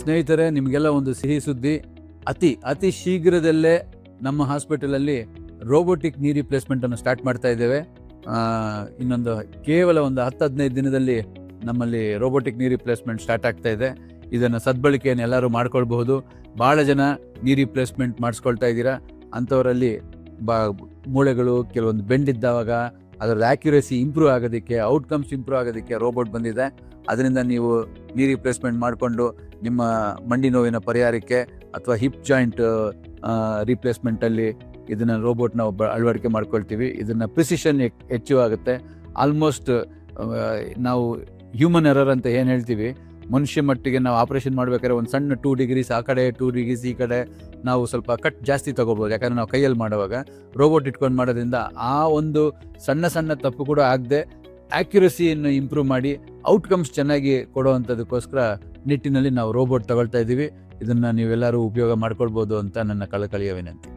ಸ್ನೇಹಿತರೆ, ನಿಮಗೆಲ್ಲ ಒಂದು ಸಿಹಿ ಸುದ್ದಿ. ಅತಿ ಶೀಘ್ರದಲ್ಲೇ ನಮ್ಮ ಹಾಸ್ಪಿಟಲಲ್ಲಿ ರೋಬೋಟಿಕ್ ನೀ ರಿಪ್ಲೇಸ್ಮೆಂಟ್ ಅನ್ನು ಸ್ಟಾರ್ಟ್ ಮಾಡ್ತಾ ಇದ್ದೇವೆ. ಇನ್ನೊಂದು ಕೇವಲ ಒಂದು 10-15 ದಿನದಲ್ಲಿ ನಮ್ಮಲ್ಲಿ ರೋಬೋಟಿಕ್ ನೀ ರಿಪ್ಲೇಸ್ಮೆಂಟ್ ಸ್ಟಾರ್ಟ್ ಆಗ್ತಾ ಇದೆ. ಇದನ್ನು ಸದ್ಬಳಕೆಯನ್ನು ಎಲ್ಲರೂ ಮಾಡ್ಕೊಳ್ಬಹುದು. ಭಾಳ ಜನ ನೀ ರಿಪ್ಲೇಸ್ಮೆಂಟ್ ಮಾಡಿಸ್ಕೊಳ್ತಾ ಇದ್ದೀರಾ. ಅಂಥವರಲ್ಲಿ ಮೂಳೆಗಳು ಕೆಲವೊಂದು ಬೆಂಡಿದ್ದಾವಾಗ ಅದರದ್ದು ಆ್ಯಕ್ಯುರೇಸಿ ಇಂಪ್ರೂವ್ ಆಗೋದಕ್ಕೆ, ಔಟ್ಕಮ್ಸ್ ಇಂಪ್ರೂವ್ ಆಗೋದಕ್ಕೆ ರೋಬೋಟ್ ಬಂದಿದೆ. ಅದರಿಂದ ನೀವು ನೀ ರಿಪ್ಲೇಸ್ಮೆಂಟ್ ಮಾಡಿಕೊಂಡು ನಿಮ್ಮ ಮಂಡಿ ನೋವಿನ ಪರಿಹಾರಕ್ಕೆ ಅಥವಾ ಹಿಪ್ ಜಾಯಿಂಟ್ ರಿಪ್ಲೇಸ್ಮೆಂಟಲ್ಲಿ ಇದನ್ನು ರೋಬೋಟ್ನ ಅಳವಡಿಕೆ ಮಾಡ್ಕೊಳ್ತೀವಿ. ಇದನ್ನು ಪ್ರಿಸಿಷನ್ ಹೆಚ್ಚು ಆಗುತ್ತೆ. ಆಲ್ಮೋಸ್ಟ್ ನಾವು ಹ್ಯೂಮನ್ ಎರರ್ ಅಂತ ಏನು ಹೇಳ್ತೀವಿ, ಮನುಷ್ಯ ಮಟ್ಟಿಗೆ ನಾವು ಆಪ್ರೇಷನ್ ಮಾಡ್ಬೇಕಾದ್ರೆ ಒಂದು ಸಣ್ಣ 2 ಡಿಗ್ರೀಸ್ ಆ ಕಡೆ 2 ಡಿಗ್ರೀಸ್ ಈ ಕಡೆ ನಾವು ಸ್ವಲ್ಪ ಕಟ್ ಜಾಸ್ತಿ ತೊಗೋಬೋದು. ಯಾಕಂದರೆ ನಾವು ಕೈಯಲ್ಲಿ ಮಾಡುವಾಗ ರೋಬೋಟ್ ಇಟ್ಕೊಂಡು ಮಾಡೋದ್ರಿಂದ ಆ ಒಂದು ಸಣ್ಣ ತಪ್ಪು ಕೂಡ ಆಗದೆ ಆ್ಯಕ್ಯುರಸಿಯನ್ನು ಇಂಪ್ರೂವ್ ಮಾಡಿ ಔಟ್ಕಮ್ಸ್ ಚೆನ್ನಾಗಿ ಕೊಡೋವಂಥದಕ್ಕೋಸ್ಕರ ನಿಟ್ಟಿನಲ್ಲಿ ನಾವು ರೋಬೋಟ್ ತಗೊಳ್ತಾ ಇದ್ದೀವಿ. ಇದನ್ನು ನೀವೆಲ್ಲರೂ ಉಪಯೋಗ ಮಾಡ್ಕೊಳ್ಬೋದು ಅಂತ ನನ್ನ ಕಳಕಳಿಯ ವಿನಂತಿ.